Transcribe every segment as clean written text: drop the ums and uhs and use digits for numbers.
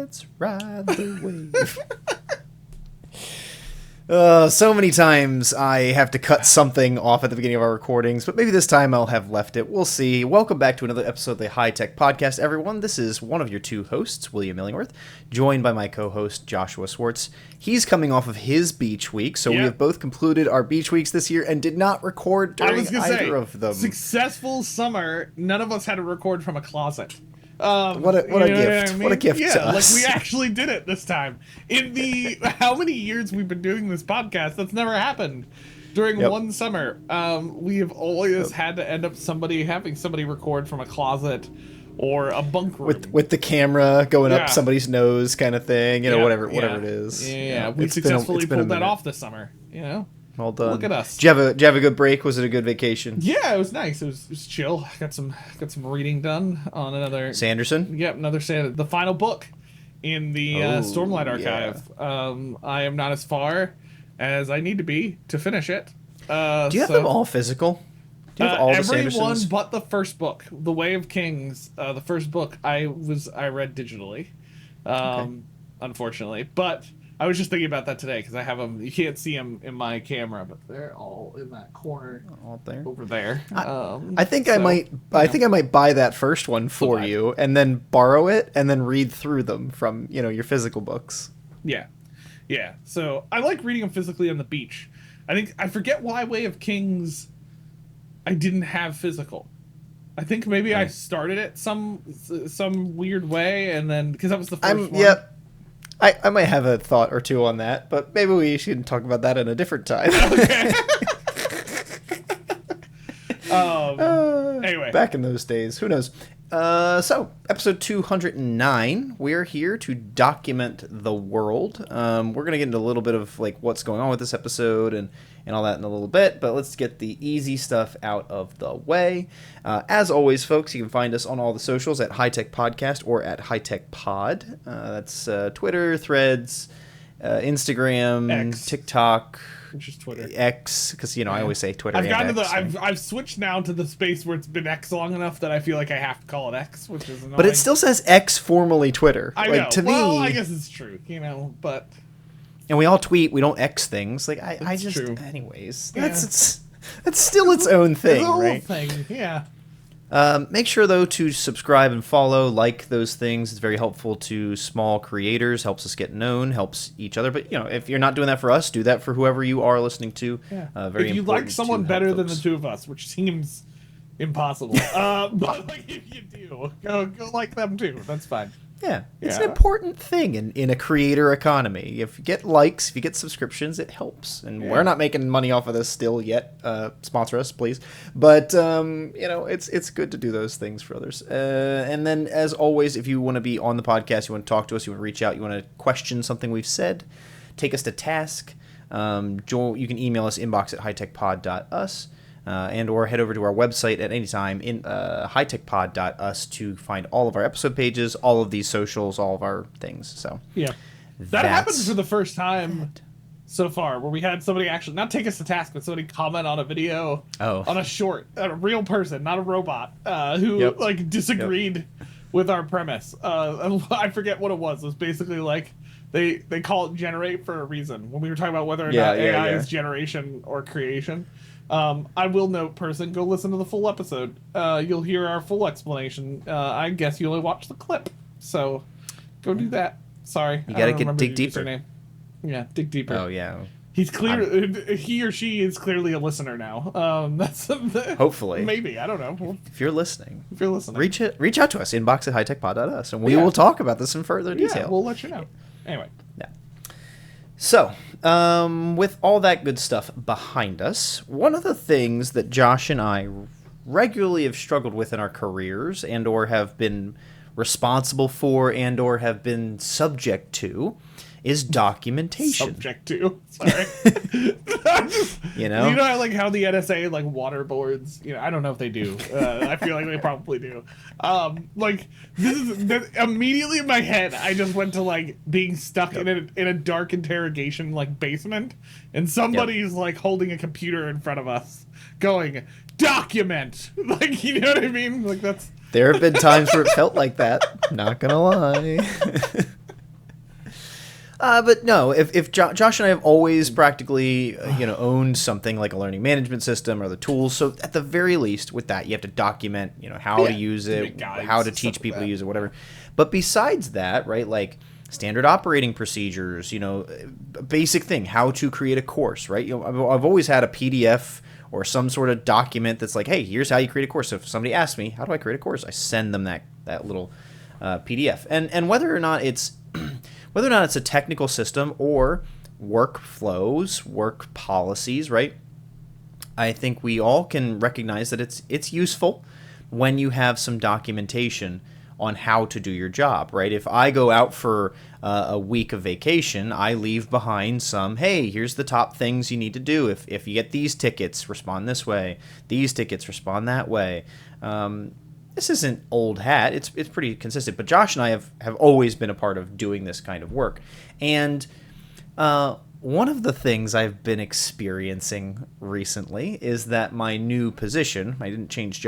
Let's ride the wave. So many times I have to cut something off at the beginning of our recordings, but maybe this time I'll have left it. We'll see. Welcome back to another episode of the High Tech Podcast, everyone. This is one of your two hosts, William Illingworth, joined by my co-host, Joshua Swartz. He's coming off of his beach week, so we have both concluded our beach weeks this year and did not record during either of them. Successful summer. None of us had to record from a closet. What a gift. I mean? What a gift to us. Like we actually did it this time. In the how many years we've been doing this podcast, that's never happened during one summer. We have always had to end up having somebody record from a closet or a bunk room. With the camera going up somebody's nose kind of thing, whatever it is. Yeah. We successfully pulled that off this summer, Well done. Look at us. Did you have a good break? Was it a good vacation? Yeah, it was nice. It was chill. Got some reading done on another Sanderson. Yep, another Sanderson. The final book in the Stormlight Archive. Yeah. I am not as far as I need to be to finish it. Do you have them all physical? Do you have all the Sandersons? Sandersons? But the first book, The Way of Kings. The first book I read digitally, unfortunately, but. I was just thinking about that today because I have them. You can't see them in my camera, but they're all in that corner, all there, over there. I think I might buy that first one for you, and then borrow it, and then read through them from your physical books. Yeah. So I like reading them physically on the beach. I forget why Way of Kings I didn't have physical. I think maybe I started it some weird way, and then because that was the first one. Yep. I might have a thought or two on that, but maybe we should talk about that in a different time. Okay. Anyway. Back in those days, who knows? So, episode 209, we're here to document the world. We're going to get into a little bit of what's going on with this episode and all that in a little bit, but let's get the easy stuff out of the way. As always, folks, you can find us on all the socials at High Tech Podcast or at High Tech Pod. That's Twitter, Threads, Instagram, X. TikTok. Just Twitter. X, because I always say Twitter. I've switched now to the space where it's been X long enough that I feel like I have to call it X, which is annoying. But it still says X, formerly Twitter. I know. I guess it's true, but. And we all tweet. We don't X things. I just. True. Anyways, yeah. that's still its own thing, right? Thing, yeah. Make sure, though, to subscribe and follow, like those things. It's very helpful to small creators, helps us get known, helps each other. But, if you're not doing that for us, do that for whoever you are listening to. Yeah. Very if you like someone better than the two of us, which seems impossible, but if you do, go like them too. That's fine. Yeah, it's an important thing in a creator economy. If you get likes, if you get subscriptions, it helps. And we're not making money off of this still yet. Sponsor us, please. But, it's good to do those things for others. And then, as always, if you want to be on the podcast, you want to talk to us, you want to reach out, you want to question something we've said, take us to task, you can email us, inbox@hightechpod.us. And or head over to our website at any time in hightechpod.us to find all of our episode pages, all of these socials, all of our things. So that happened for the first time so far, where we had somebody actually not take us to task, but somebody comment on a video on a short, a real person, not a robot, who disagreed with our premise. I forget what it was. It was basically they call it generate for a reason when we were talking about whether or not AI is generation or creation. I will note, person, go listen to the full episode. You'll hear our full explanation. I guess you only watch the clip, so go do that. Sorry, you gotta dig deeper. Username. Yeah, dig deeper. Oh yeah, he or she is clearly a listener now. That's hopefully, maybe, I don't know. If you're listening, reach out to us, inbox@hightechpod.us, and we will talk about this in further detail. We'll let you know. Anyway, So, with all that good stuff behind us, one of the things that Josh and I regularly have struggled with in our careers and or have been responsible for and or have been subject to is documentation. Subject to. Sorry. You know how the NSA waterboards. I don't know if they do. I feel like they probably do. This immediately in my head. I just went to being stuck in a dark interrogation basement, and somebody's holding a computer in front of us, going document. You know what I mean? That's. There have been times where it felt like that. Not gonna lie. But no, if Josh and I have always practically, owned something like a learning management system or the tools. So at the very least with that, you have to document, how to use it, guides, how to teach people to use it, whatever. But besides that, right, like standard operating procedures, basic thing, how to create a course, right? I've always had a PDF or some sort of document that's like, hey, here's how you create a course. So if somebody asks me, how do I create a course? I send them that little PDF. And whether or not it's a technical system or workflows, work policies, right? I think we all can recognize that it's useful when you have some documentation on how to do your job, right? If I go out for a week of vacation, I leave behind some, hey, here's the top things you need to do. If you get these tickets, respond this way. These tickets, respond that way. This isn't old hat. It's pretty consistent. But Josh and I have always been a part of doing this kind of work. And one of the things I've been experiencing recently is that my new position, I didn't change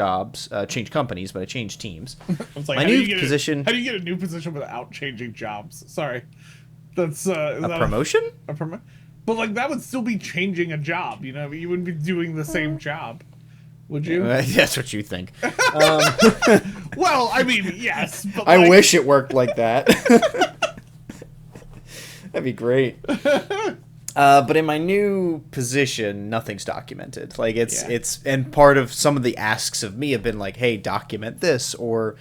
companies, but I changed teams. I was like, my new position. How do you get a new position without changing jobs? Sorry. That's a promotion? But like that would still be changing a job, you wouldn't be doing the same job. Would you? That's what you think. Well, I mean, yes. But I wish it worked like that. That'd be great. But in my new position, nothing's documented. Like it's and part of some of the asks of me have been like, hey, document this, or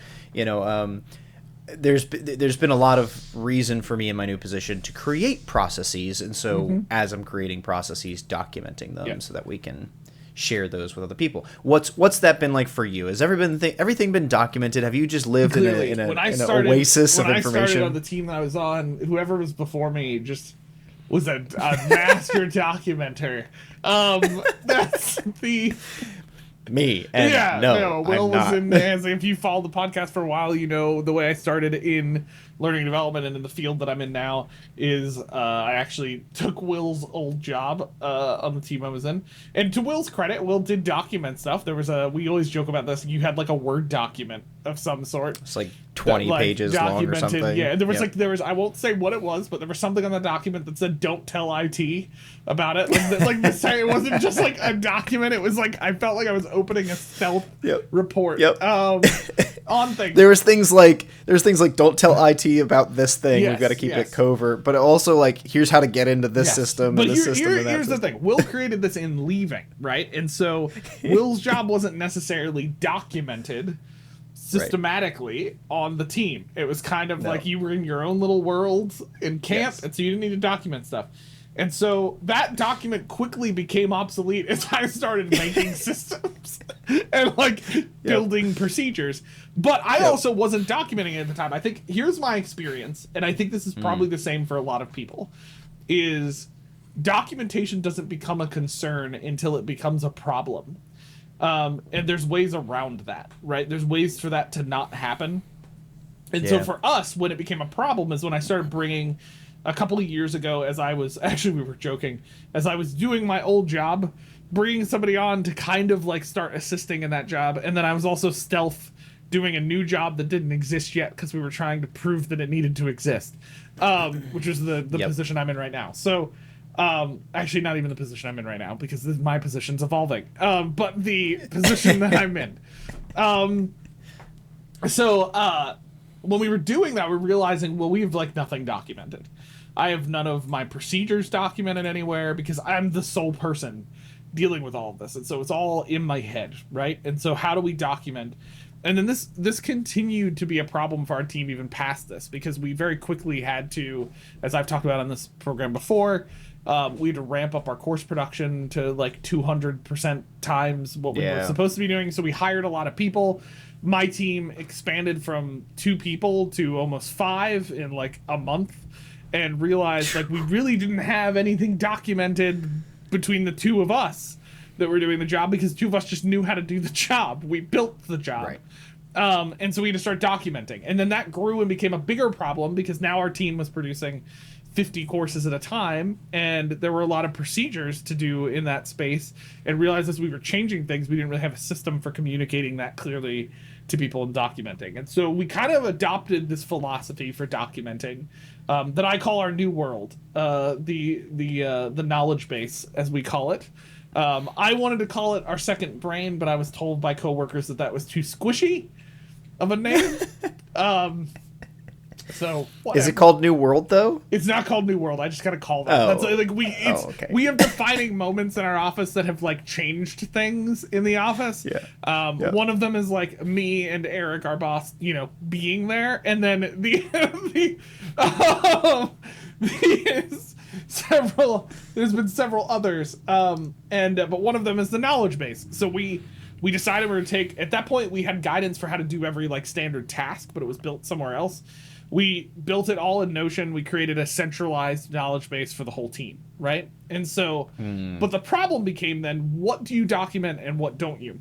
there's been a lot of reason for me in my new position to create processes, and so as I'm creating processes, documenting them so that we can share those with other people. What's that been like for you? Has everything been documented? Have you just lived in an oasis of information? When I started on the team that I was on, whoever was before me just was a master documenter. That's the me. And no, Will was in there. If you follow the podcast for a while, the way I started in learning and development and in the field that I'm in now is I actually took Will's old job on the team I was in. And to Will's credit, Will did document stuff. We always joke about this. You had like a Word document of some sort. It's like 20 pages long or something. Yeah, there was I won't say what it was, but there was something on the document that said "Don't tell IT" about it. It wasn't just like a document. It was like I felt like I was opening a stealth report on things. There was things like "Don't tell IT about this thing. We've got to keep it covert." But also like, here's how to get into this system. But and this system. And that here's system. The thing: Will created this in leaving, right? And so Will's job wasn't necessarily documented systematically on the team. It was kind of like you were in your own little world in camp, and so you didn't need to document stuff. And so that document quickly became obsolete as I started making systems and building procedures. But I also wasn't documenting it at the time. I think here's my experience, and I think this is probably the same for a lot of people, is documentation doesn't become a concern until it becomes a problem. And there's ways around that, right? There's ways for that to not happen. And so for us, when it became a problem is when I started bringing a couple of years ago, we were joking, as I was doing my old job, bringing somebody on to kind of start assisting in that job. And then I was also stealth doing a new job that didn't exist yet because we were trying to prove that it needed to exist, which is the position I'm in right now. So actually not even the position I'm in right now because my position's evolving. But the position that I'm in. When we were doing that, we're realizing, we have nothing documented. I have none of my procedures documented anywhere because I'm the sole person dealing with all of this. And so it's all in my head, right? And so how do we document? And then this continued to be a problem for our team even past this, because we very quickly had to, as I've talked about on this program before, we had to ramp up our course production to 200% times what we were supposed to be doing. So we hired a lot of people. My team expanded from 2 people to almost 5 in a month, and realized we really didn't have anything documented between the 2 of us that were doing the job, because 2 of us just knew how to do the job. We built the job. Right. And so we had to start documenting. And then that grew and became a bigger problem because now our team was producing 50 courses at a time, and there were a lot of procedures to do in that space, and realized as we were changing things, we didn't really have a system for communicating that clearly to people and documenting. And so we kind of adopted this philosophy for documenting that I call our new world, the knowledge base, as we call it. I wanted to call it our second brain, but I was told by coworkers that was too squishy of a name. So whatever. Is it called New World though? It's not called New World. I just gotta call that. That's like we have defining moments in our office that have like changed things in the office. Yeah. One of them is like me and Eric, our boss, being there, and then there's been several others. But one of them is the knowledge base. So we decided we were gonna take, at that point we had guidance for how to do every like standard task, but it was built somewhere else. We built it all in Notion. We created a centralized knowledge base for the whole team, right? And so, but the problem became then, what do you document and what don't you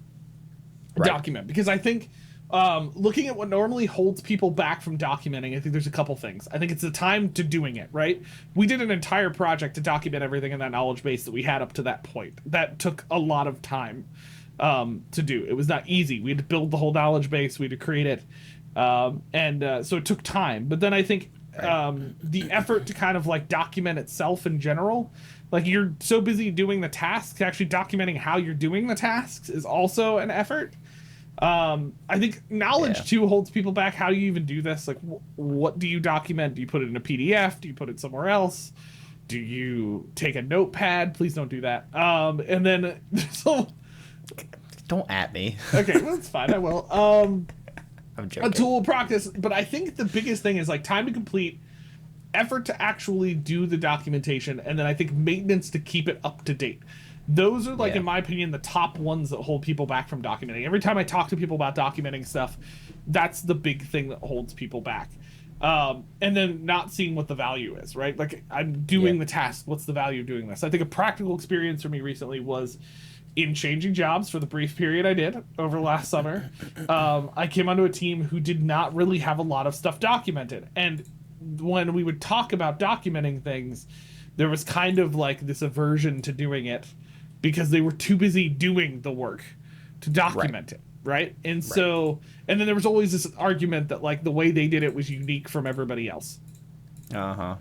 document? Because I think looking at what normally holds people back from documenting, I think there's a couple things. I think it's the time to doing it, right? We did an entire project to document everything in that knowledge base that we had up to that point. That took a lot of time to do. It was not easy. We had to build the whole knowledge base. We had to create it. So it took time. But then I think the effort to kind of like document itself in general, like you're so busy doing the tasks, actually documenting how you're doing the tasks is also an effort. I think knowledge too holds people back. How do you even do this? Like, what do you document? Do you put it in a PDF? Do you put it somewhere else? Do you take a notepad? Please don't do that. And then don't at me. Okay, well, that's fine. I will. I'm joking. A tool practice, but I think the biggest thing is like time to complete, effort to actually do the documentation, and then I think maintenance to keep it up to date. Those are like, in my opinion, the top ones that hold people back from documenting. Every time I talk to people about documenting stuff, that's the big thing that holds people back. And then not seeing what the value is, right? Like, I'm doing the task. What's the value of doing this? I think a practical experience for me recently was in changing jobs for the brief period I did over last summer. I came onto a team who did not really have a lot of stuff documented. And when we would talk about documenting things, there was kind of like this aversion to doing it because they were too busy doing the work to document it, right? And so, and then there was always this argument that like the way they did it was unique from everybody else.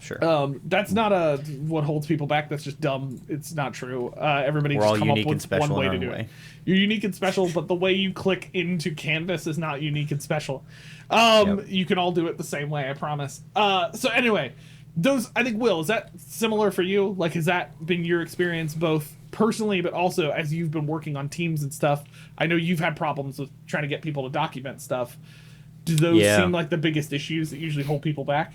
Sure. That's not what holds people back. That's just dumb. It's not true. Everybody We're just all come unique up with and special one way in to our do way. it. You're unique and special, but the way you click into Canvas is not unique and special. You can all do it the same way, I promise. So anyway, those, I think, Will, is that similar for you? Like, has that been your experience both personally, but also as you've been working on teams and stuff? I know you've had problems with trying to get people to document stuff. Do those seem like the biggest issues that usually hold people back?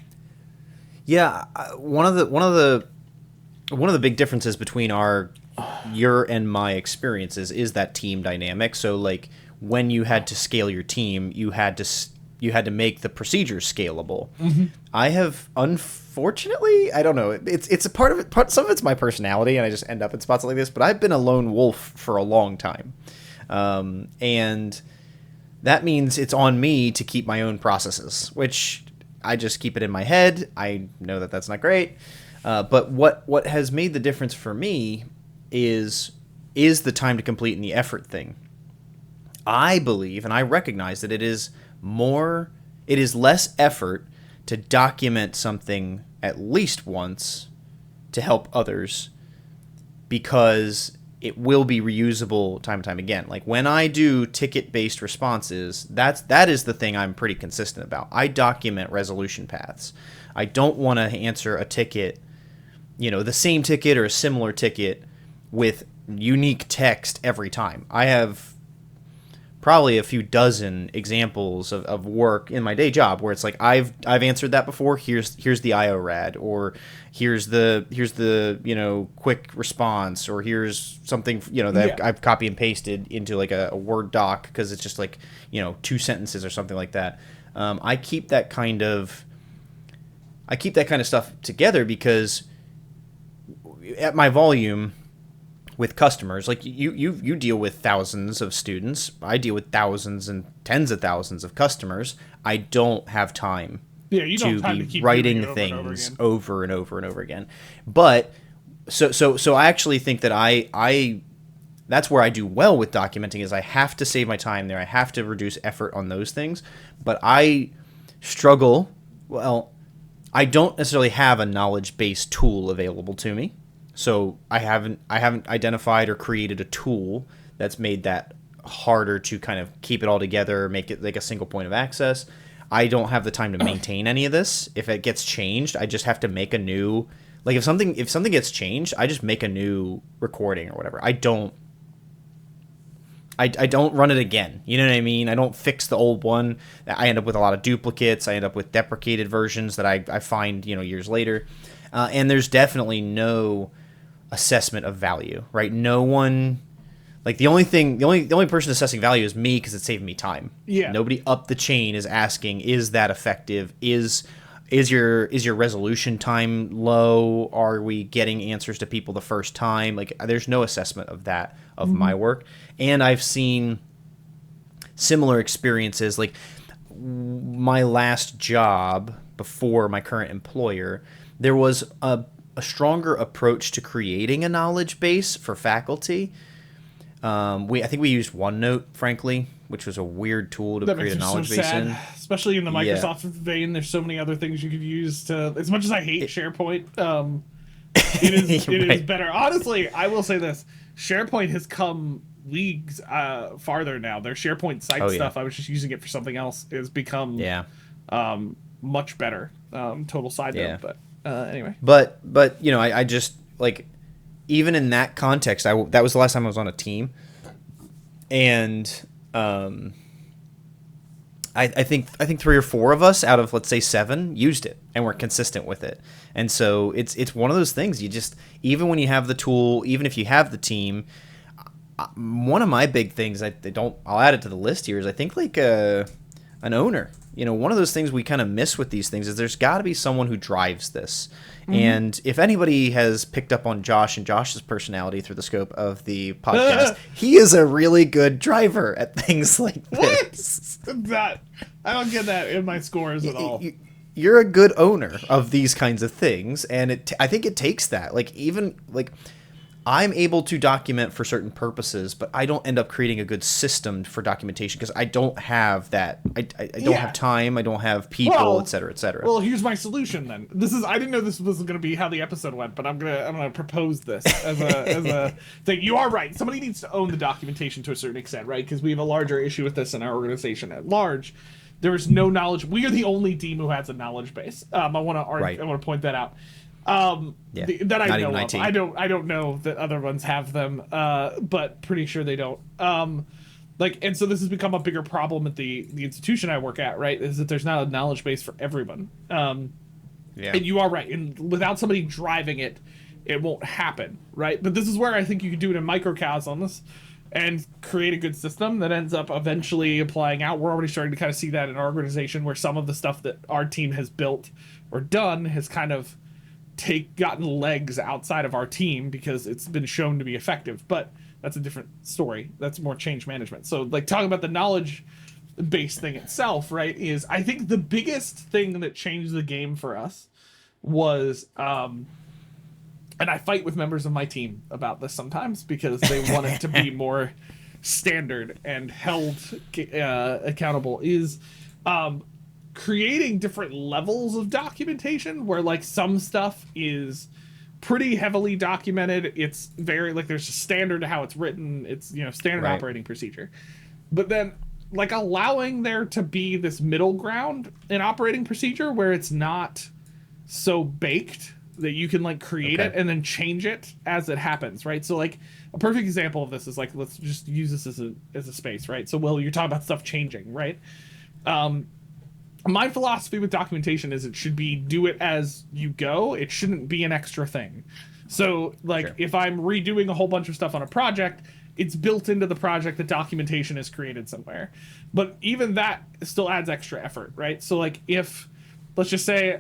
Yeah, one of the big differences between your and my experiences is that team dynamic. So like when you had to scale your team, you had to make the procedures scalable. Mm-hmm. I have, unfortunately, I don't know, it's a part of it. Some of it's my personality, and I just end up in spots like this. But I've been a lone wolf for a long time, and that means it's on me to keep my own processes, which I just keep it in my head. I know that that's not great. But what has made the difference for me is the time to complete and the effort thing. I believe, and I recognize that it is less effort to document something at least once to help others, because it will be reusable time and time again. Like when I do ticket-based responses, that is the thing I'm pretty consistent about. I document resolution paths. I don't want to answer a ticket, the same ticket or a similar ticket with unique text every time. I have probably a few dozen examples of work in my day job where it's like I've answered that before. Here's the IORAD, or here's the quick response, or here's something that I've copy and pasted into like a Word doc because it's just like 2 sentences or something like that. I keep that kind of stuff together because at my volume with customers, like you deal with thousands of students, I deal with thousands and tens of thousands of customers. I don't have time you don't have time to keep writing things over and over and over again. But so I actually think that I that's where I do well with documenting, is I have to save my time there. I have to reduce effort on those things. But I struggle. Well, I don't necessarily have a knowledge-based tool available to me. So I haven't identified or created a tool that's made that harder to kind of keep it all together, make it like a single point of access. I don't have the time to maintain any of this. If it gets changed, I just have to make a new, like if something gets changed, I just make a new recording or whatever. I don't run it again. You know what I mean? I don't fix the old one. I end up with a lot of duplicates. I end up with deprecated versions that I find, years later. And there's definitely no assessment of value, right? No one, like the only person assessing value is me, because it's saving me time. Yeah. Nobody up the chain is asking, is that effective? Is your resolution time low? Are we getting answers to people the first time? Like, there's no assessment of that, of my work. And I've seen similar experiences. Like my last job before my current employer, there was a stronger approach to creating a knowledge base for faculty. I think we used OneNote, frankly, which was a weird tool to create a knowledge base in. Especially in the Microsoft vein, there's so many other things you could use to. As much as I hate SharePoint, it is better. Honestly, I will say this: SharePoint has come leagues farther now. Their SharePoint site stuff, I was just using it for something else, has become much better. Total side note, but anyway. But I just like, even in that context, that was the last time I was on a team, and I think 3 or 4 of us out of, let's say, 7 used it and were consistent with it. And so it's one of those things, you just, even when you have the tool, even if you have the team, one of my big things, I'll add it to the list here, is I think like an owner. One of those things we kind of miss with these things is there's got to be someone who drives this. Mm-hmm. And if anybody has picked up on Josh and Josh's personality through the scope of the podcast, he is a really good driver at things like this. What? I don't get that in my scores at all. You're a good owner of these kinds of things, and I think it takes that. Like, even like, I'm able to document for certain purposes, but I don't end up creating a good system for documentation because I don't have that. I don't have time. I don't have people, et cetera, et cetera. Well, here's my solution then. I didn't know this was going to be how the episode went, but I'm gonna propose this as a thing. You are right. Somebody needs to own the documentation to a certain extent, right? Because we have a larger issue with this in our organization at large. There is no knowledge. We are the only team who has a knowledge base. I want to point that out. That I know of. I don't know that other ones have them, but pretty sure they don't. And so this has become a bigger problem at the institution I work at, right? Is that there's not a knowledge base for everyone. And you are right. And without somebody driving it, it won't happen, right? But this is where I think you could do it in microcosms and create a good system that ends up eventually applying out. We're already starting to kind of see that in our organization, where some of the stuff that our team has built or done has kind of gotten legs outside of our team because it's been shown to be effective. But that's a different story. That's more change management. So, like, talking about the knowledge base thing itself, right, is I think the biggest thing that changed the game for us was and I fight with members of my team about this sometimes because they want it to be more standard and held accountable, is creating different levels of documentation where, like, some stuff is pretty heavily documented. It's very, like, there's a standard to how it's written. It's, standard operating procedure. But then, like, allowing there to be this middle ground in operating procedure where it's not so baked that you can, like, create it and then change it as it happens, right? So, like, a perfect example of this is, like, let's just use this as a space, right? So, Will, you're talking about stuff changing, right? My philosophy with documentation is it should be do it as you go. It shouldn't be an extra thing. So, like, if I'm redoing a whole bunch of stuff on a project, it's built into the project that documentation is created somewhere. But even that still adds extra effort, right? So, like, if, let's just say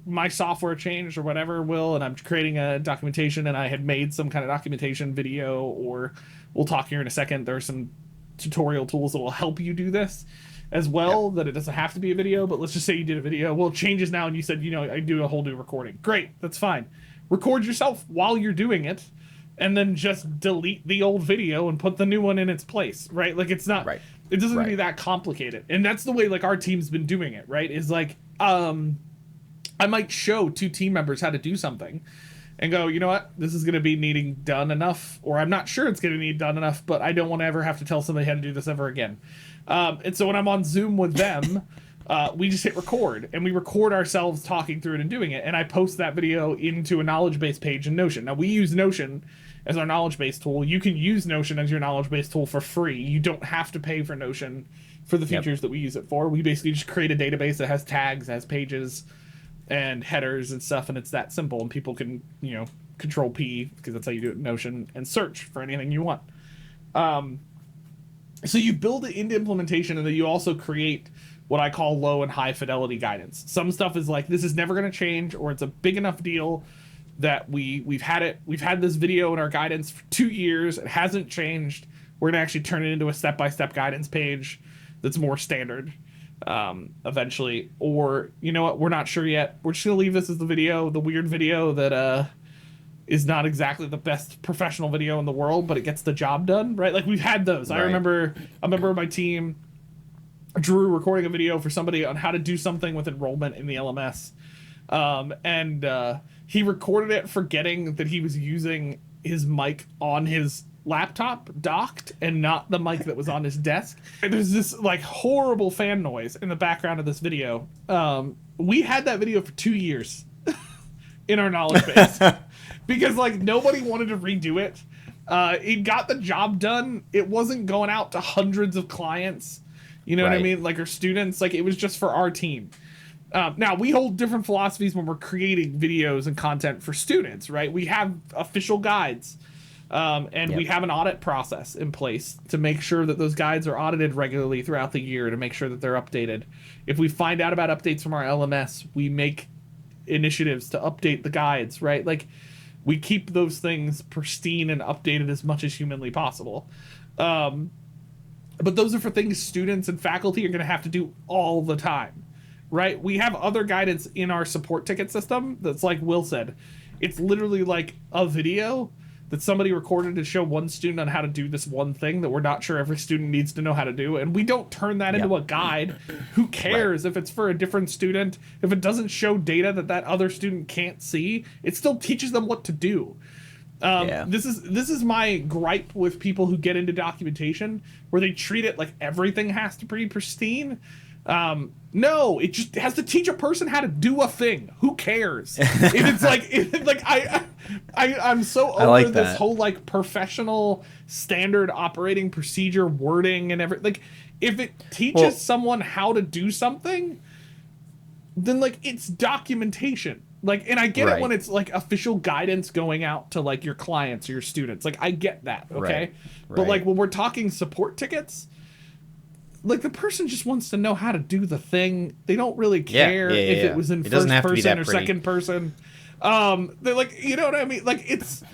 my software changed or whatever, Will, and I'm creating a documentation and I had made some kind of documentation video, or we'll talk here in a second, there are some tutorial tools that will help you do this. as well, that it doesn't have to be a video, but let's just say you did a video. Well, it changes now and you said, I do a whole new recording. Great, that's fine. Record yourself while you're doing it, and then just delete the old video and put the new one in its place, right? Like, it's not, it doesn't be that complicated. And that's the way, like, our team's been doing it, right? Is like, I might show 2 team members how to do something and go, you know what, this is going to be needing done enough, or I'm not sure it's going to need done enough, but I don't want to ever have to tell somebody how to do this ever again. And so when I'm on Zoom with them, we just hit record, and we record ourselves talking through it and doing it, and I post that video into a knowledge base page in Notion. Now, we use Notion as our knowledge base tool. You can use Notion as your knowledge base tool for free. You don't have to pay for Notion for the features that we use it for. We basically just create a database that has tags, has pages, and headers and stuff, and it's that simple, and people can, control P, because that's how you do it in Notion, and search for anything you want. So you build it into implementation, and then you also create what I call low and high fidelity guidance. Some stuff is like, this is never going to change, or it's a big enough deal that we've had this video in our guidance for 2 years, it hasn't changed, we're going to actually turn it into a step-by-step guidance page that's more standard. Eventually, or you know what, we're not sure yet, we're just gonna leave this as the weird video that is not exactly the best professional video in the world, but it gets the job done, right? Like, we've had those. I remember a member of my team, Drew, recording a video for somebody on how to do something with enrollment in the LMS, and he recorded it forgetting that he was using his mic on his laptop docked and not the mic that was on his desk. And there's this like horrible fan noise in the background of this video. We had that video for 2 years in our knowledge base because like nobody wanted to redo it. It got the job done. It wasn't going out to hundreds of clients, you know what I mean? Like, our students, like, it was just for our team. Now, we hold different philosophies when we're creating videos and content for students, right? We have official guides. And we have an audit process in place to make sure that those guides are audited regularly throughout the year to make sure that they're updated. If we find out about updates from our LMS, we make initiatives to update the guides, right? Like, we keep those things pristine and updated as much as humanly possible. But those are for things students and faculty are going to have to do all the time, right? We have other guidance in our support ticket system that's like Will said. It's literally like a video that somebody recorded to show one student on how to do this one thing that we're not sure every student needs to know how to do. And we don't turn that into a guide. Who cares if it's for a different student? If it doesn't show data that other student can't see, it still teaches them what to do. This is my gripe with people who get into documentation, where they treat it like everything has to be pristine. No, it just has to teach a person how to do a thing. Who cares? I'm so over this whole like professional standard operating procedure wording and everything. Like, if it teaches someone how to do something, then like it's documentation. Like, and I get it when it's like official guidance going out to like your clients or your students. Like, I get that, okay? But like when we're talking support tickets, like, the person just wants to know how to do the thing. They don't really care if it was in first person or second person. They're like, you know what I mean? Like, it's,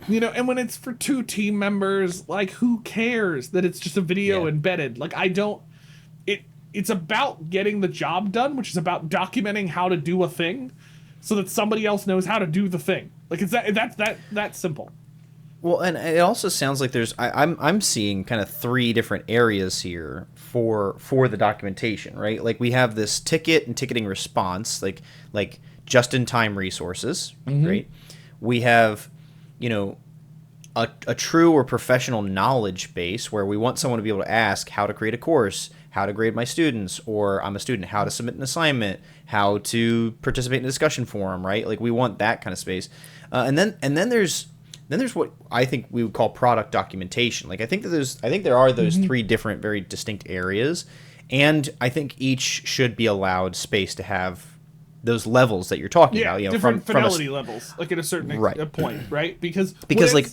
and when it's for 2 team members, like, who cares that it's just a video embedded? Like, it's about getting the job done, which is about documenting how to do a thing so that somebody else knows how to do the thing. Like, it's that simple. Well, and it also sounds like I'm seeing kind of 3 different areas here for the documentation, right? Like, we have this ticket and ticketing response, like just-in-time resources, right? We have, a true or professional knowledge base where we want someone to be able to ask how to create a course, how to grade my students, or I'm a student, how to submit an assignment, how to participate in a discussion forum, right? Like, we want that kind of space. And then there's what I think we would call product documentation. Like, I think there are those 3 different, very distinct areas, and I think each should be allowed space to have those levels that you're talking about. Different fidelity levels, like at a certain point, right? Because like,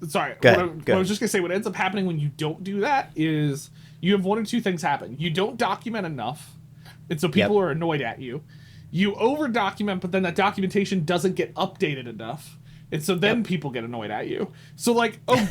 sorry, what I was just gonna say, what ends up happening when you don't do that is you have one or two things happen. You don't document enough, and so people are annoyed at you. You over document, but then that documentation doesn't get updated enough. And so then people get annoyed at you. So like, oh,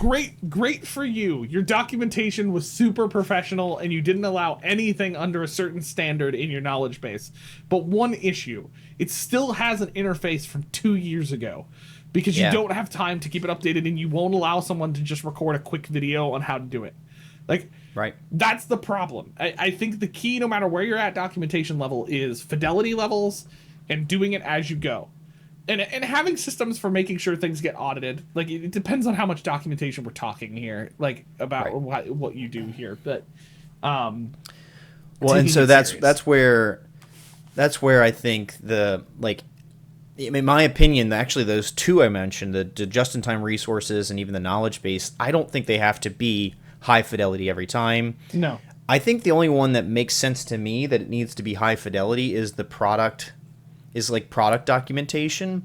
great for you. Your documentation was super professional and you didn't allow anything under a certain standard in your knowledge base. But one issue, it still has an interface from 2 years ago because you don't have time to keep it updated and you won't allow someone to just record a quick video on how to do it. Like, that's the problem. I think the key, no matter where you're at documentation level, is fidelity levels and doing it as you go. And having systems for making sure things get audited. Like, it depends on how much documentation we're talking here, like, about what you do here. But, well, and so that's where I think in my opinion, actually those two I mentioned, the just-in-time resources and even the knowledge base, I don't think they have to be high fidelity every time. No. I think the only one that makes sense to me that it needs to be high fidelity is the product documentation,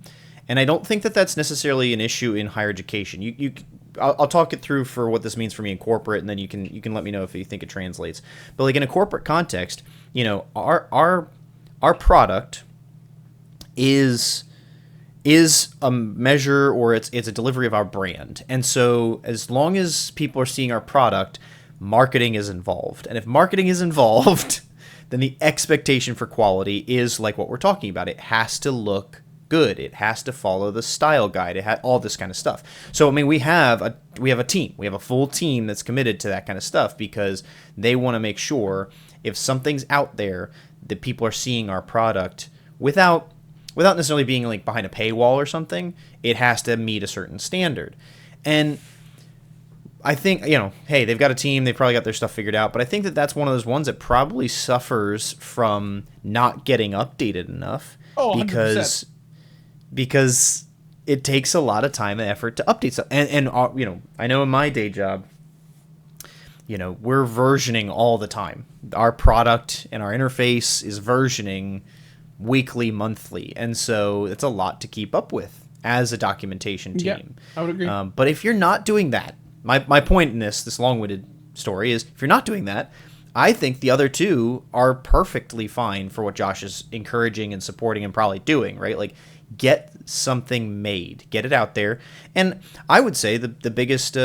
and I don't think that that's necessarily an issue in higher education. I'll talk it through for what this means for me in corporate, and then you can let me know if you think it translates. But like in a corporate context, our product is a measure, or it's a delivery of our brand, and so as long as people are seeing our product, marketing is involved, and if marketing is involved, then the expectation for quality is like what we're talking about. It has to look good. It has to follow the style guide. It has all this kind of stuff. So, I mean, we have a team. We have a full team that's committed to that kind of stuff because they want to make sure if something's out there that people are seeing our product without necessarily being like behind a paywall or something. It has to meet a certain standard. And I think, hey, they've got a team. They've probably got their stuff figured out. But I think that that's one of those ones that probably suffers from not getting updated enough. Oh, because it takes a lot of time and effort to update stuff. And I know in my day job, we're versioning all the time. Our product and our interface is versioning weekly, monthly. And so it's a lot to keep up with as a documentation team. Yeah, I would agree. But if you're not doing that, my point in this long-winded story is if you're not doing that, I think the other two are perfectly fine for what Josh is encouraging and supporting and probably doing, right? Like, get something made, get it out there. And I would say the biggest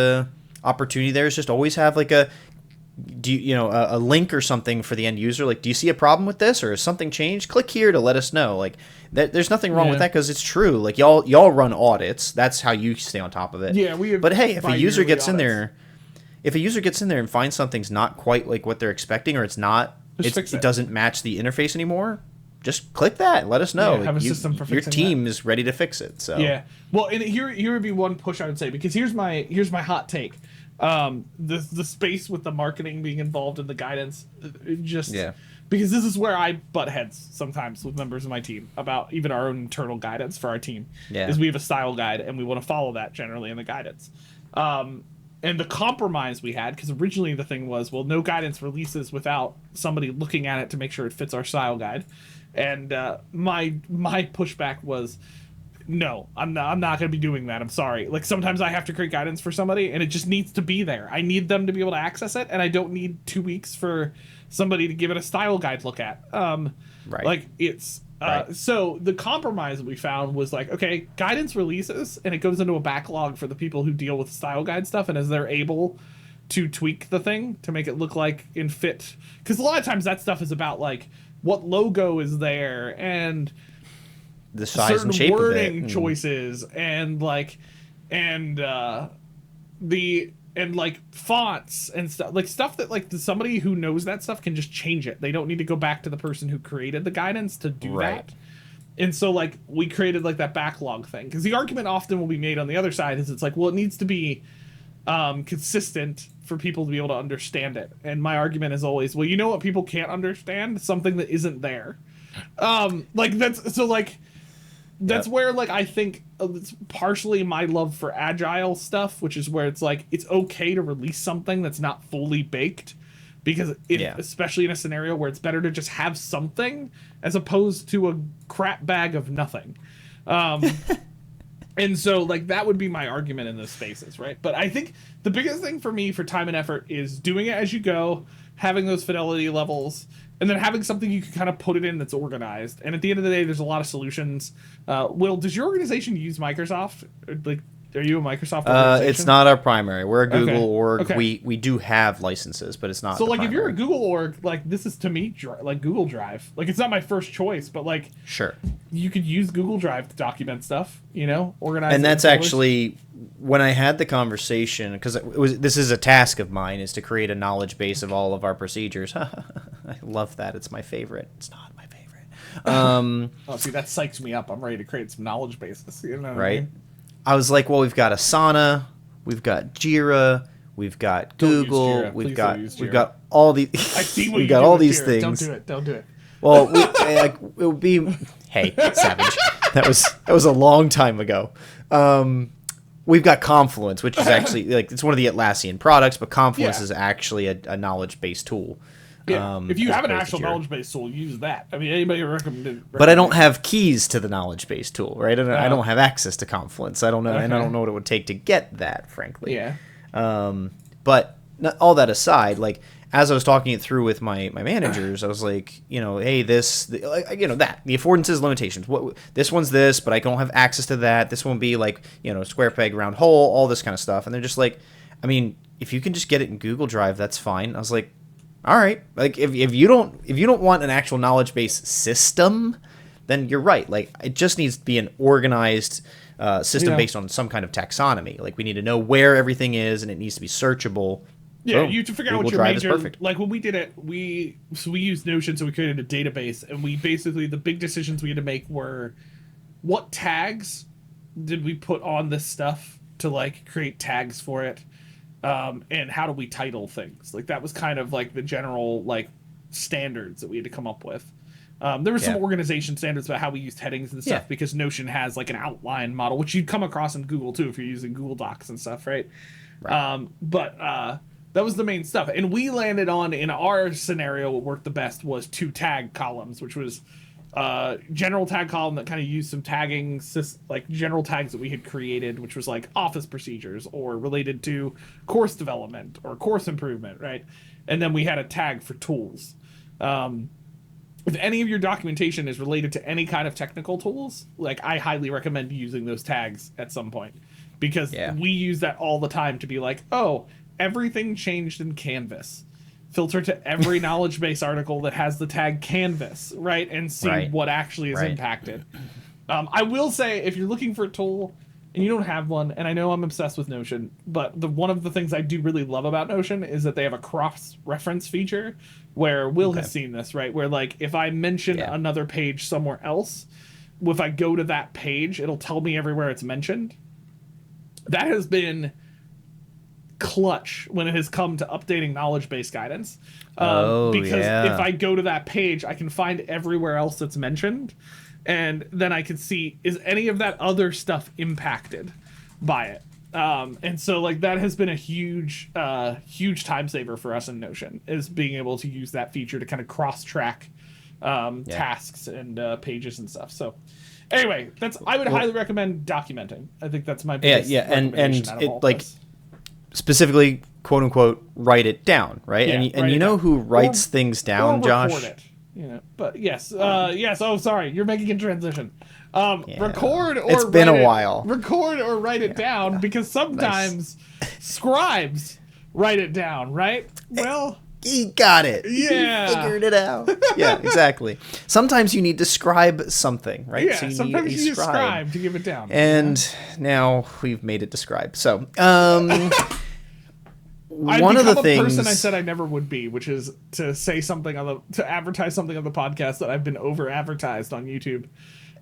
opportunity there is just always have like a link or something for the end user. Like, do you see a problem with this, or has something changed? Click here to let us know. Like, there's nothing wrong with that because it's true. Like, y'all run audits. That's how you stay on top of it. Yeah, but hey, if a user gets in there, and finds something's not quite like what they're expecting, or it doesn't match the interface anymore, just click that and let us know. Yeah, have a system for your fixing team that. is ready to fix it. So yeah, well, and here would be one push I would say, because here's my hot take. The space with the marketing being involved in the guidance, because this is where I butt heads sometimes with members of my team about even our own internal guidance for our team. Is we have a style guide and we want to follow that generally in the guidance. And the compromise we had, because originally the thing was, well, no guidance releases without somebody looking at it to make sure it fits our style guide. And my pushback was, no, I'm not going to be doing that. I'm sorry. Like, sometimes I have to create guidance for somebody and it just needs to be there. I need them to be able to access it, and I don't need 2 weeks for somebody to give it a style guide look at. Right. Like, it's so the compromise that we found was like, okay, guidance releases and it goes into a backlog for the people who deal with style guide stuff, and as they're able to tweak the thing to make it look like and fit, because a lot of times that stuff is about like what logo is there and the size and shape wording of it, choices and fonts and stuff, like stuff that like somebody who knows that stuff can just change it. They don't need to go back to the person who created the guidance to do that. And so like we created like that backlog thing, because the argument often will be made on the other side is it's like, well, it needs to be consistent for people to be able to understand it. And my argument is always, well, you know what people can't understand? Something that isn't there. That's where, like, I think it's partially my love for agile stuff, which is where it's like, it's okay to release something that's not fully baked, because especially in a scenario where it's better to just have something as opposed to a crap bag of nothing. And And so, like, that would be my argument in those spaces, right? But I think the biggest thing for me for time and effort is doing it as you go, having those fidelity levels, and then having something you can kind of put it in that's organized. And at the end of the day, there's a lot of solutions. Will, does your organization use Microsoft? Like, are you a Microsoft organization? It's not our primary. We're a Google org. Okay. We do have licenses, but it's not. So, the like, primary. if you're a Google org, like, this is to me like Google Drive. Like, it's not my first choice, but like, sure, you could use Google Drive to document stuff. You know, organize. And that's actually when I had the conversation, because this is a task of mine, is to create a knowledge base of all of our procedures. I love that. It's my favorite. It's not my favorite. Oh, see, that psychs me up. I'm ready to create some knowledge bases. You know what right. I mean? I was like, well, we've got Asana, we've got Jira, we've got Google, we've got all these. I see what we've got all these Jira. things. Don't do it. Well, it would be. Hey, savage. That was a long time ago. We've got Confluence, which is actually like it's one of the Atlassian products, but Confluence is actually a knowledge-based tool. Yeah. If you have an actual knowledge-based tool, use that. I mean, anybody recommend. But I don't have keys to the knowledge-based tool, right? I don't have access to Confluence. I don't know, and I don't know what it would take to get that, frankly. Yeah. But all that aside, like as I was talking it through with my managers, I was like, hey, the affordances, limitations. This one's this, but I don't have access to that. This one be like, square peg, round hole, all this kind of stuff. And they're just like, I mean, if you can just get it in Google Drive, that's fine. I was like, all right. Like if you don't want an actual knowledge base system, then you're right. Like it just needs to be an organized system based on some kind of taxonomy. Like we need to know where everything is, and it needs to be searchable. Yeah, Boom. you have to figure out what your major. Like when we did it, we used Notion, so we created a database, and we basically the big decisions we had to make were what tags did we put on this stuff to like create tags for it. And how do we title things? Like that was kind of like the general like standards that we had to come up with. There were some organization standards about how we used headings and stuff because Notion has like an outline model, which you'd come across in Google too if you're using Google Docs and stuff, right? But that was the main stuff. And we landed on, in our scenario, what worked the best was 2 tag columns, which was general tag column that kind of used some tagging, like general tags that we had created, which was like office procedures or related to course development or course improvement, right? And then we had a tag for tools. If any of your documentation is related to any kind of technical tools, like I highly recommend using those tags at some point, because we use that all the time to be like, oh, everything changed in Canvas. Filter to every knowledge base article that has the tag Canvas, right? And see what actually is impacted. I will say, if you're looking for a tool and you don't have one, and I know I'm obsessed with Notion, but one of the things I do really love about Notion is that they have a cross-reference feature where Will has seen this, right? Where like if I mention another page somewhere else, if I go to that page, it'll tell me everywhere it's mentioned. That has been clutch when it has come to updating knowledge base guidance, because if I go to that page, I can find everywhere else that's mentioned, and then I can see, is any of that other stuff impacted by it. And so like that has been a huge time saver for us in Notion, is being able to use that feature to kind of cross track tasks and pages and stuff. So anyway, I would highly recommend documenting. I think that's my biggest recommendation out of all like this. Specifically, quote unquote, write it down, right? Yeah, and you know who writes things down, or Josh? Record it, but yes. Oh, sorry, you're making a transition. Record or it's been a while. Record or write it down, because sometimes scribes write it down, right? Well, he got it. Yeah, he figured it out. Yeah, exactly. Sometimes you need to scribe something, right? Yeah, so sometimes you need a scribe to give it down. And now we've made it describe. So, one of the things, person I said I never would be, which is to say something to advertise something on the podcast that I've been over advertised on YouTube.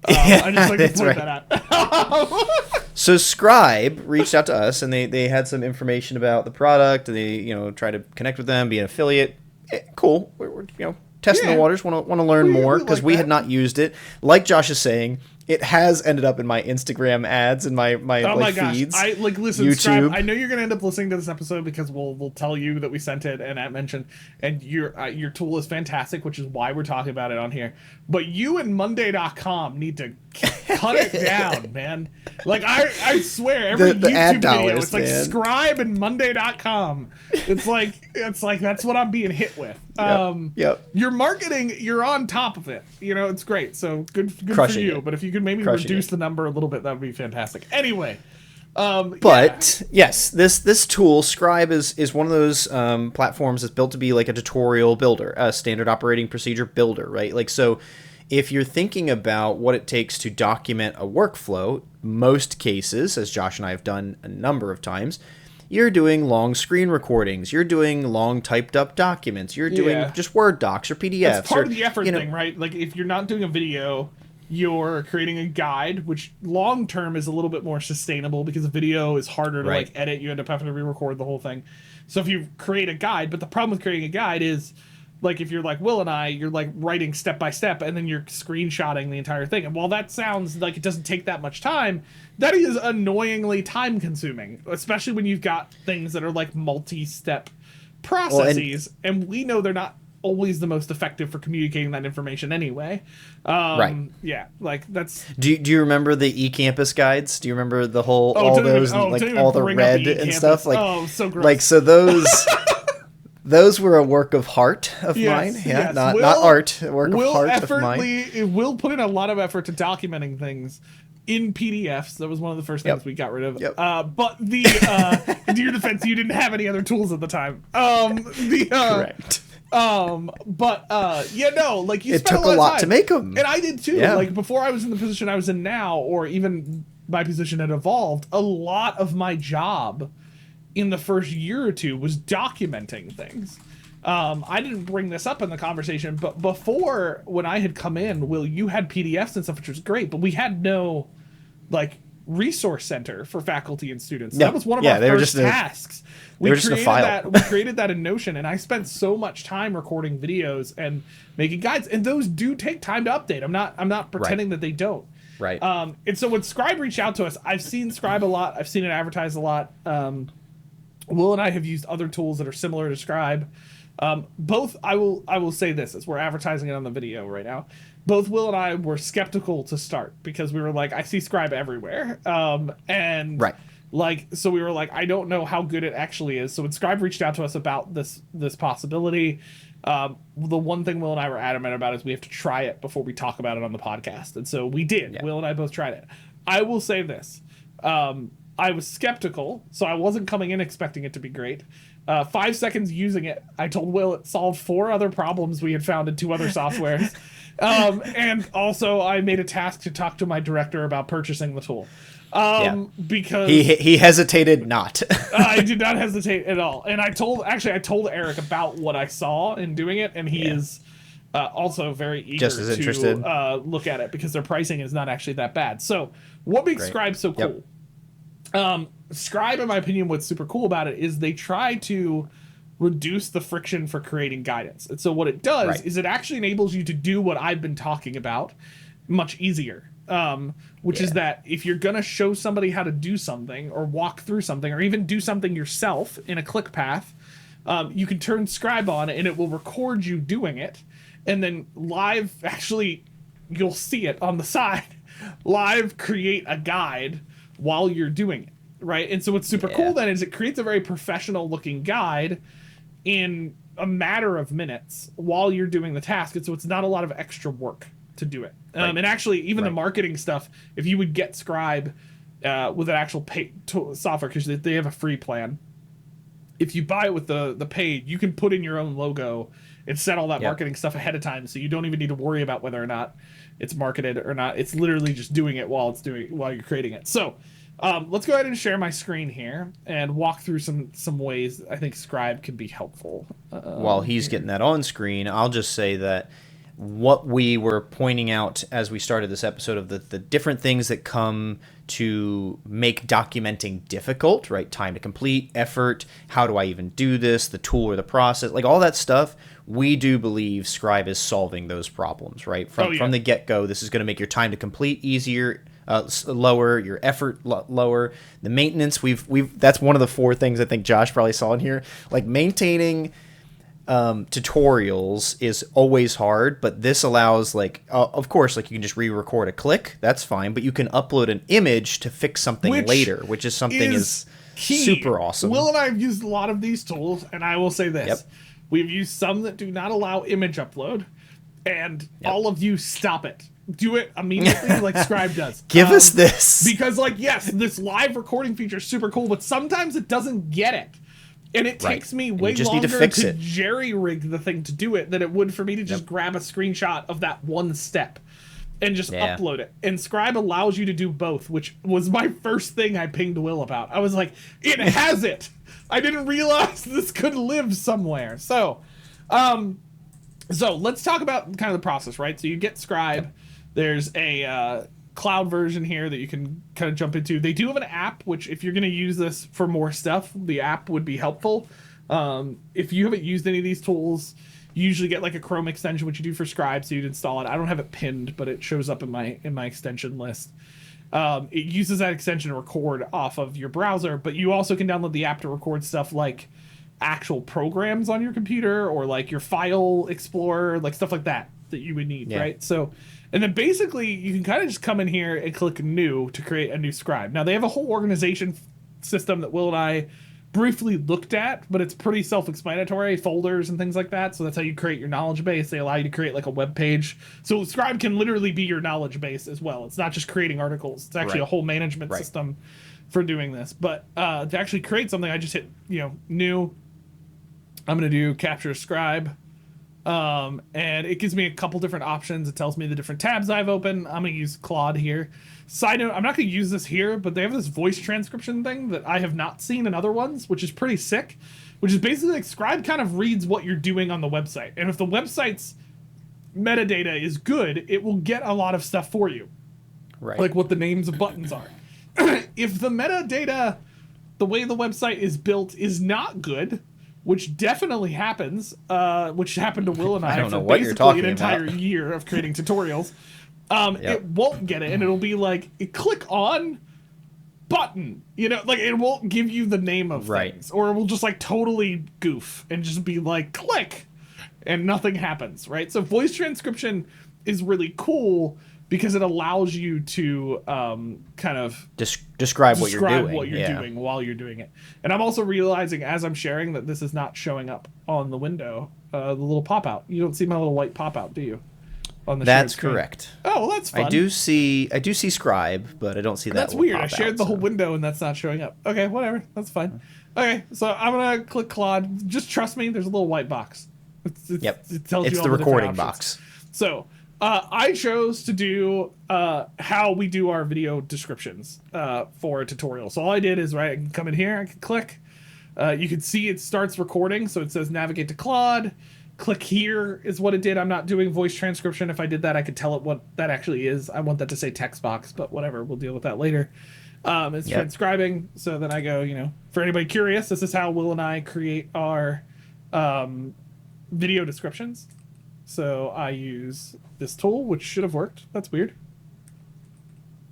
I just like to point that out. So Scribe reached out to us, and they had some information about the product, and they tried to connect with them, be an affiliate. Cool. We're testing the waters. Want to learn more, because we had not used it. Like Josh is saying, It has ended up in my Instagram ads and my feeds. I listen, YouTube. Scribe, I know you're gonna end up listening to this episode because we'll tell you that we sent it and Matt mentioned, and your tool is fantastic, which is why we're talking about it on here. But you and Monday.com need to cut it down, man. Like I swear, every the YouTube video, dollars, it's like man. Scribe and Monday.com. It's like that's what I'm being hit with. Yep. Your marketing, you're on top of it. It's great. So good for you. But if you could maybe reduce the number a little bit, that would be fantastic. Anyway. Yes, this tool, Scribe, is one of those platforms that's built to be like a tutorial builder, a standard operating procedure builder, right? Like, so if you're thinking about what it takes to document a workflow, most cases, as Josh and I have done a number of times, you're doing long screen recordings, you're doing long typed up documents, you're doing just Word docs or PDFs. That's part of the effort thing, right? Like if you're not doing a video, you're creating a guide, which long term is a little bit more sustainable because a video is harder to like edit. You end up having to re-record the whole thing. So if you create a guide, but the problem with creating a guide is, like, if you're like Will and I, you're like writing step by step and then you're screenshotting the entire thing. And while that sounds like it doesn't take that much time, that is annoyingly time consuming, especially when you've got things that are like multi-step processes. And we know they're not always the most effective for communicating that information anyway. Yeah, like that's... Do you remember the eCampus guides? Do you remember the whole, all those, like all the red and stuff? Like, so gross. Like, so those... Those were a work of heart of mine. Yeah, not art. A work of heart of mine. Will put in a lot of effort to documenting things in PDFs. That was one of the first things we got rid of. But the to your defense, you didn't have any other tools at the time. Correct. Like you it spent took a lot time. To make them, and I did too. Like before I was in the position I was in now, or even my position had evolved, a lot of my job in the first year or two was documenting things. I didn't bring this up in the conversation, but before, when I had come in, Will, you had PDFs and stuff, which was great, but we had no like resource center for faculty and students. No. That was one of our first tasks. We created that in Notion, and I spent so much time recording videos and making guides, and those do take time to update. I'm not pretending that they don't. Right. And so when Scribe reached out to us, I've seen Scribe a lot. I've seen it advertised a lot. Will and I have used other tools that are similar to Scribe. Both, I will say this, as we're advertising it on the video right now, both Will and I were skeptical to start because we were like, I see Scribe everywhere. So we were like, I don't know how good it actually is. So when Scribe reached out to us about this possibility, the one thing Will and I were adamant about is we have to try it before we talk about it on the podcast. And so we did. Yeah. Will and I both tried it. I will say this. I was skeptical, so I wasn't coming in expecting it to be great. 5 seconds using it, I told Will it solved 4 other problems we had found in 2 other softwares. And also I made a task to talk to my director about purchasing the tool. Because he hesitated not. I did not hesitate at all. And I told Eric about what I saw in doing it, and he is also very eager to look at it because their pricing is not actually that bad. So what makes Scribe so cool? Scribe, in my opinion, what's super cool about it is they try to reduce the friction for creating guidance. And so what it does is it actually enables you to do what I've been talking about much easier. Which is that if you're going to show somebody how to do something or walk through something or even do something yourself in a click path, you can turn Scribe on and it will record you doing it. And then live, actually, you'll see it on the side. Live create a guide while you're doing it, right? And so what's super cool then is it creates a very professional looking guide in a matter of minutes while you're doing the task. And so it's not a lot of extra work to do it. And actually, even the marketing stuff, if you would get Scribe with an actual paid software, because they have a free plan, if you buy it with the paid, you can put in your own logo and set all that marketing stuff ahead of time, so you don't even need to worry about whether or not it's marketed or not. It's literally just doing it while you're creating it. So let's go ahead and share my screen here and walk through some ways I think Scribe can be helpful. While he's getting that on screen, I'll just say that what we were pointing out as we started this episode of the different things that come to make documenting difficult, right? Time to complete, effort, how do I even do this, the tool or the process, like all that stuff. We do believe Scribe is solving those problems, right? From the get-go, this is going to make your time to complete easier, lower, your effort lower. The maintenance, that's one of the 4 things I think Josh probably saw in here. Like maintaining tutorials is always hard, but this allows, like, of course, like you can just re-record a click, that's fine, but you can upload an image to fix something later, which is something is super awesome. Will and I have used a lot of these tools, and I will say this. Yep. We've used some that do not allow image upload, and all of you stop it. Do it immediately like Scribe does. Give us this. Because, like, yes, this live recording feature is super cool, but sometimes it doesn't get it. And it takes me way longer to jerry-rig the thing to do it than it would for me to just grab a screenshot of that one step and just upload it. And Scribe allows you to do both, which was my first thing I pinged Will about. I was like, it has it! I didn't realize this could live somewhere. So let's talk about kind of the process, right? So you get Scribe. There's a cloud version here that you can kind of jump into. They do have an app, which if you're going to use this for more stuff, the app would be helpful. If you haven't used any of these tools, you usually get like a Chrome extension, which you do for Scribe, so you'd install it. I don't have it pinned, but it shows up in my extension list. It uses that extension to record off of your browser, but you also can download the app to record stuff like actual programs on your computer or like your file explorer, like stuff like that you would need, right? So, and then basically you can kind of just come in here and click new to create a new Scribe. Now they have a whole organization system that Will and I briefly looked at, but it's pretty self-explanatory, folders and things like that. So that's how you create your knowledge base. They allow you to create like a web page. So Scribe can literally be your knowledge base as well. It's not just creating articles. It's actually a whole management system for doing this. But to actually create something, I just hit, new. I'm going to do capture Scribe. And it gives me a couple different options. It tells me the different tabs I've opened. I'm going to use Claude here. Side note, I'm not going to use this here, but they have this voice transcription thing that I have not seen in other ones, which is pretty sick, which is basically like Scribe kind of reads what you're doing on the website. And if the website's metadata is good, it will get a lot of stuff for you. Right. Like what the names of buttons are. If the metadata, the way the website is built, is not good, which definitely happens, which happened to Will and I for basically an entire year of creating tutorials. It won't get it, and it'll be like, click on button. Like it won't give you the name of things, or it will just like totally goof and just be like, click, and nothing happens, right? So voice transcription is really cool because it allows you to kind of describe what you're doing while you're doing it. And I'm also realizing as I'm sharing that this is not showing up on the window, the little pop-out. You don't see my little white pop-out, do you? On the That's correct. Oh, well, that's fun. I do see Scribe, but I don't see that. That's weird. I shared the whole window and that's not showing up. Okay, whatever. That's fine. Okay, so I'm going to click Claude. Just trust me, there's a little white box. It tells you all the recording box. So I chose to do how we do our video descriptions for a tutorial. So all I did is, I can come in here, I can click. You can see it starts recording, so it says navigate to Claude. Click here is what it did. I'm not doing voice transcription. If I did that, I could tell it what that actually is. I want that to say text box, but whatever. We'll deal with that later. It's transcribing. So then I go, for anybody curious, this is how Will and I create our video descriptions. So I use this tool, which should have worked. That's weird.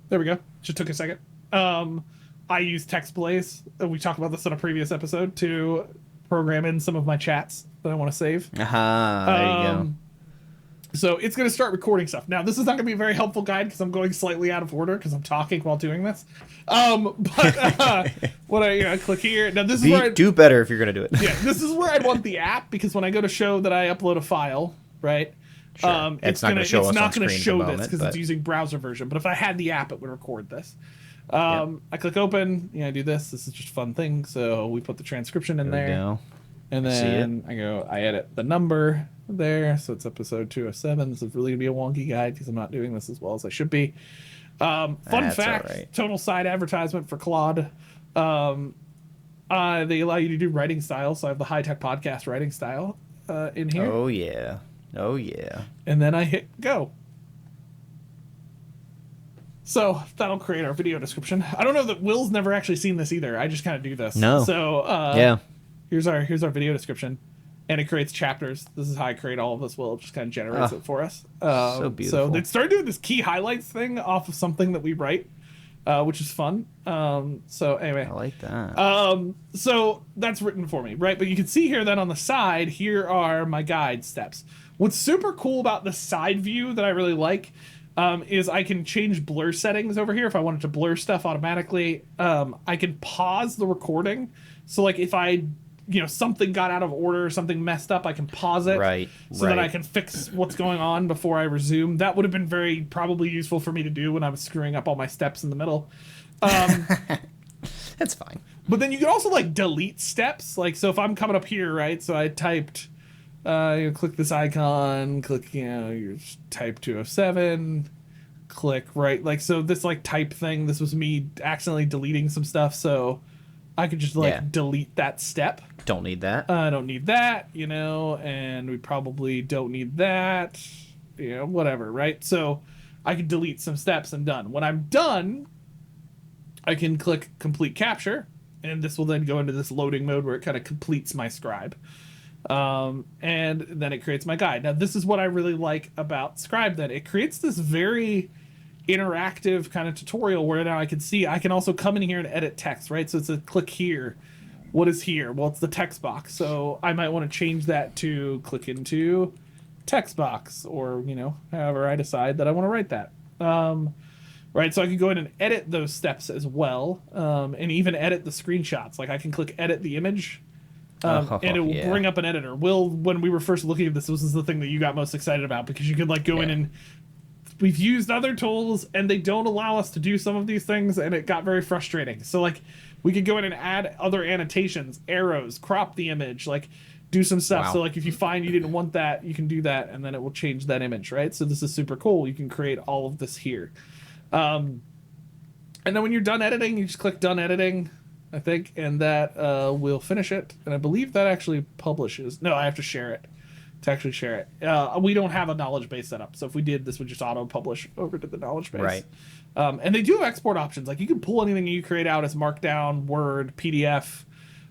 There we go. Just took a second. I use TextBlaze. We talked about this in a previous episode to program in some of my chats that I want to save. There you go. So it's going to start recording stuff. Now, this is not going to be a very helpful guide because I'm going slightly out of order because I'm talking while doing this. But when I click here, now this is where I do better if you're going to do it. Yeah, this is where I want the app because when I go to show that I upload a file, right? Sure. It's not going to show this because it's using browser version. But if I had the app, it would record this. I click open. I do this. This is just a fun thing. So we put the transcription in there. And then I edit the number there. So it's episode 207. This is really going to be a wonky guide because I'm not doing this as well as I should be. Fun fact, total side advertisement for Claude. They allow you to do writing style. So I have the high-tech podcast writing style in here. Oh, yeah. Oh, yeah. And then I hit go. So that'll create our video description. I don't know that Will's never actually seen this either. I just kind of do this. No. So yeah. Here's our video description, and it creates chapters. This is how I create all of this. Will, it just kind of generates it for us. So beautiful. So they started doing this key highlights thing off of something that we write, which is fun. So anyway, I like that. So that's written for me, right? But you can see here that on the side, here are my guide steps. What's super cool about the side view that I really like is I can change blur settings over here. If I wanted to blur stuff automatically, I can pause the recording. So like if I, something got out of order or something messed up, I can pause it so that I can fix what's going on before I resume. That would have been probably useful for me to do when I was screwing up all my steps in the middle. That's fine. But then you can also like delete steps. Like, so if I'm coming up here, right? So I typed, click this icon, click, you type 207, click, right? Like, so this like type thing, this was me accidentally deleting some stuff. So I could just delete that step. Don't need that. I don't need that, and we probably don't need that, whatever, right? So I could delete some steps and done. When I'm done, I can click complete capture, and this will then go into this loading mode where it kind of completes my Scribe. And then it creates my guide. Now, this is what I really like about Scribe, that it creates this very interactive kind of tutorial where now I can also come in here and edit text, right? So it's a click here. What is here? Well, it's the text box. So I might want to change that to click into text box, or, however I decide that I want to write that. Right, so I can go in and edit those steps as well, and even edit the screenshots. Like I can click edit the image, and it will bring up an editor. Will, when we were first looking at this was the thing that you got most excited about, because you could like go in and we've used other tools and they don't allow us to do some of these things, and it got very frustrating. So like we could go in and add other annotations, arrows, crop the image, like do some stuff. Wow. So like if you find you didn't want that, you can do that, and then it will change that image, right? So this is super cool. You can create all of this here. And then when you're done editing, you just click done editing, I think, and that will finish it. And I believe that actually publishes. No, I have to share it to actually share it. We don't have a knowledge base set up, so if we did, this would just auto publish over to the knowledge base. Right. And they do have export options. Like you can pull anything you create out as Markdown, Word, PDF,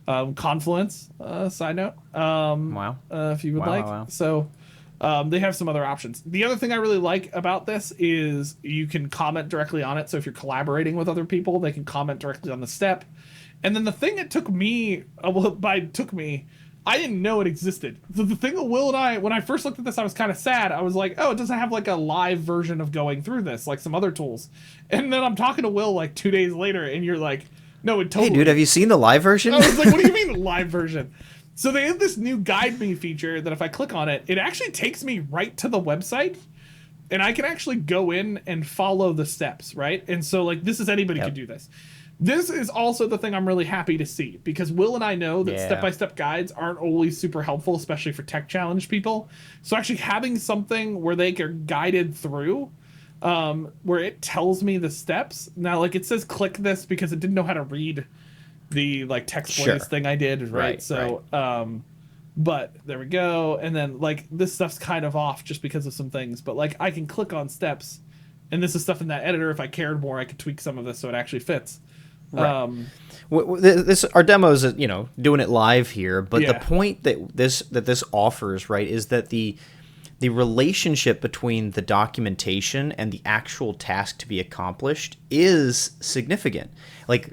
Confluence. Side note. Wow. If you would like. Wow. So. They have some other options. The other thing I really like about this is you can comment directly on it. So if you're collaborating with other people, they can comment directly on the step. And then the thing that took me, I didn't know it existed. The thing that Will and I, when I first looked at this, I was kind of sad. I was like, oh, it doesn't have like a live version of going through this, like some other tools. And then I'm talking to Will like 2 days later, and you're like, no, it totally. Hey, dude, have you seen the live version? I was like, what do you mean the live version? So they have this new guide me feature that if I click on it, it actually takes me right to the website, and I can actually go in and follow the steps, right? And so like this is anybody can do this. This is also the thing I'm really happy to see, because Will and I know that step-by-step guides aren't always super helpful, especially for tech challenge people. So actually having something where they are guided through, where it tells me the steps. Now, like it says click this because it didn't know how to read the like text voice thing I did, right? So, but there we go. And then like this stuff's kind of off just because of some things, but like I can click on steps, and this is stuff in that editor. If I cared more, I could tweak some of this so it actually fits. Right. This our demo is doing it live here, but the point that this offers, right, is that the relationship between the documentation and the actual task to be accomplished is significant. Like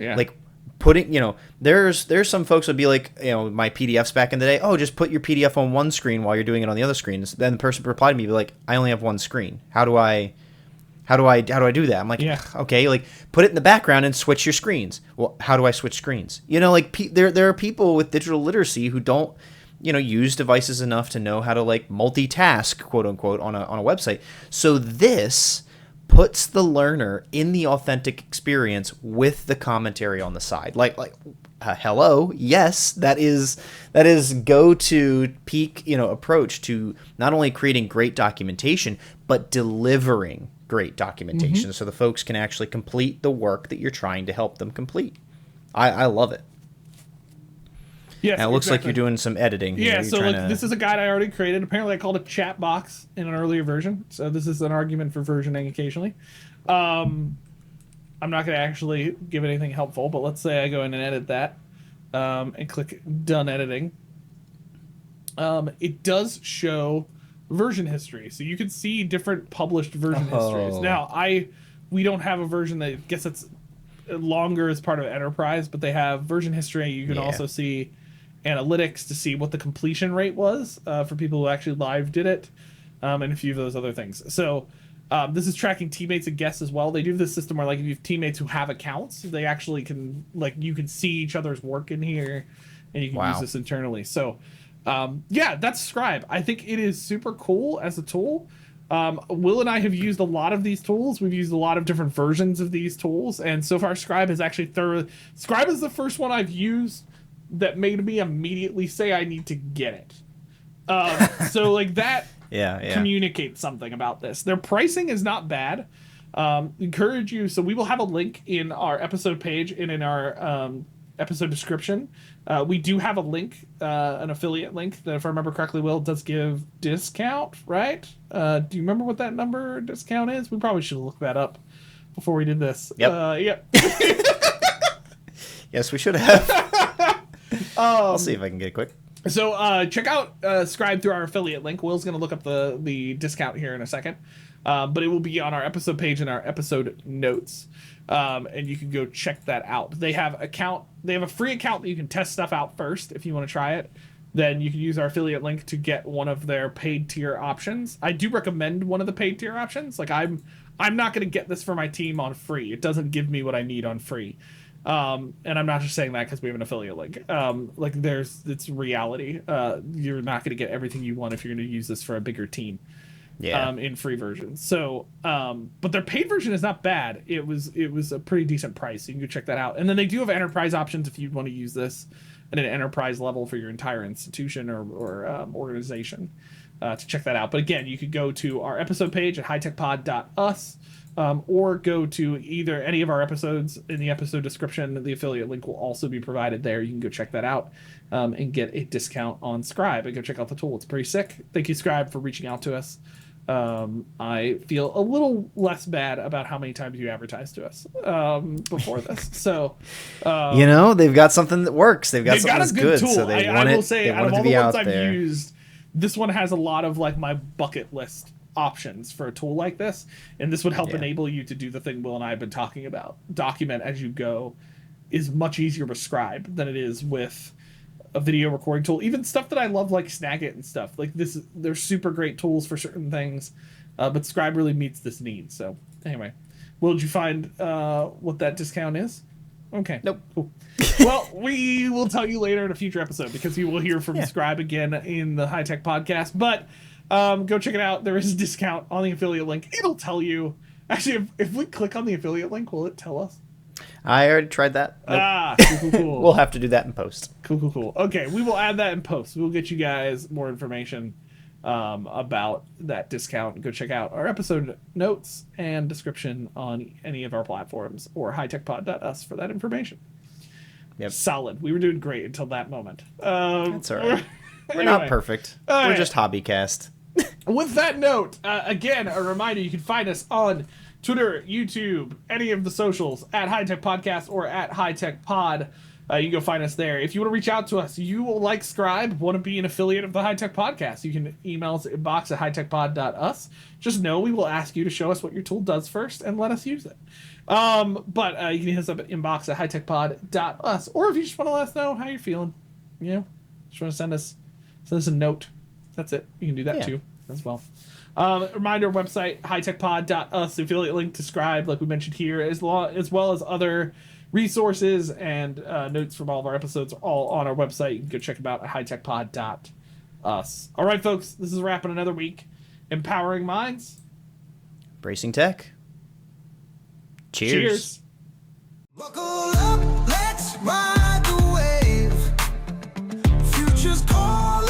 putting, there's some folks would be like, my PDFs back in the day, oh, just put your PDF on one screen while you're doing it on the other screen. Then the person replied to me, like, I only have one screen. How do I do that? I'm like, okay, like put it in the background and switch your screens. Well, how do I switch screens? Like there are people with digital literacy who don't, use devices enough to know how to like multitask, quote unquote, on a website. So this puts the learner in the authentic experience with the commentary on the side. Like hello, yes, that is go-to peak, approach to not only creating great documentation, but delivering great documentation so the folks can actually complete the work that you're trying to help them complete. I love it. Yes, and it looks like you're doing some editing here. Yeah, so this is a guide I already created. Apparently I called it chat box in an earlier version. So this is an argument for versioning occasionally. I'm not going to actually give anything helpful, but let's say I go in and edit that and click done editing. It does show version history. So you can see different published version histories. Now, we don't have a version that, I guess it's longer as part of Enterprise, but they have version history. You can also see analytics to see what the completion rate was for people who actually live did it, and a few of those other things. So this is tracking teammates and guests as well. They do this system where, like, if you have teammates who have accounts, they actually can, like, you can see each other's work in here, and you can use this internally. So that's Scribe. I think it is super cool as a tool. Will and I have used a lot of these tools. We've used a lot of different versions of these tools, and so far Scribe is actually thorough. Scribe is the first one I've used that made me immediately say I need to get it. So like that communicates something about this. Their pricing is not bad. Encourage you. So we will have a link in our episode page and in our episode description. We do have a link, an affiliate link that, if I remember correctly, Will does give discount, right? Do you remember what that number discount is? We probably should look that up before we did this. Yep. Yes, we should have. I'll see if I can get it quick. So check out Scribe through our affiliate link. Will's going to look up the discount here in a second. But it will be on our episode page and our episode notes. And you can go check that out. They have a free account that you can test stuff out first if you want to try it. Then you can use our affiliate link to get one of their paid tier options. I do recommend one of the paid tier options. Like I'm not going to get this for my team on free. It doesn't give me what I need on free. And I'm not just saying that because we have an affiliate link. It's reality. You're not going to get everything you want if you're going to use this for a bigger team. In free versions. So, but their paid version is not bad. It was a pretty decent price. So you can go check that out. And then they do have enterprise options if you want to use this at an enterprise level for your entire institution or organization. To check that out. But again, you could go to our episode page at hightechpod.us. Or go to either any of our episodes in the episode description. The affiliate link will also be provided there. You can go check that out and get a discount on Scribe and go check out the tool. It's pretty sick. Thank you, Scribe, for reaching out to us. I feel a little less bad about how many times you advertised to us before this. So, they've got something that works. They've got something that's good. Tool. So they want I will it. say, out of all the ones I've used, this one has a lot of like my bucket list options for a tool like this, and this would help enable you to do the thing Will and I have been talking about. Document as you go is much easier with Scribe than it is with a video recording tool. Even stuff that I love, like Snagit and stuff like this, they're super great tools for certain things, but Scribe really meets this need. So anyway, Will, did you find what that discount is? Okay. Nope. Cool. Well, we will tell you later in a future episode because you will hear from Scribe again in the High Tech Podcast. But go check it out. There is a discount on the affiliate link. It'll tell you. Actually, if we click on the affiliate link, will it tell us? I already tried that. Nope. Cool. We'll have to do that in post. Cool. Okay, we will add that in post. We'll get you guys more information about that discount. Go check out our episode notes and description on any of our platforms or hightechpod.us for that information. Yep. Solid. We were doing great until that moment. That's all right. We're not perfect. We're just hobbycast. With that note, again, a reminder, you can find us on Twitter, YouTube, any of the socials, at High Tech Podcast or at High Tech Pod. You can go find us there. If you want to reach out to us, you will like Scribe, want to be an affiliate of the High Tech Podcast, you can email us at inbox at hightechpod.us. Just know we will ask you to show us what your tool does first and let us use it. But you can hit us up at inbox at hightechpod.us. Or if you just want to let us know how you're feeling, just want to send us a note. That's it. You can do that too as well. Reminder, website, hightechpod.us, affiliate link to Scribe, like we mentioned here, as well as other resources and notes from all of our episodes are all on our website. You can go check them out at hightechpod.us. All right, folks, this is wrapping another week. Empowering minds. Bracing tech. Cheers. Buckle up, let's ride the wave. Future's calling.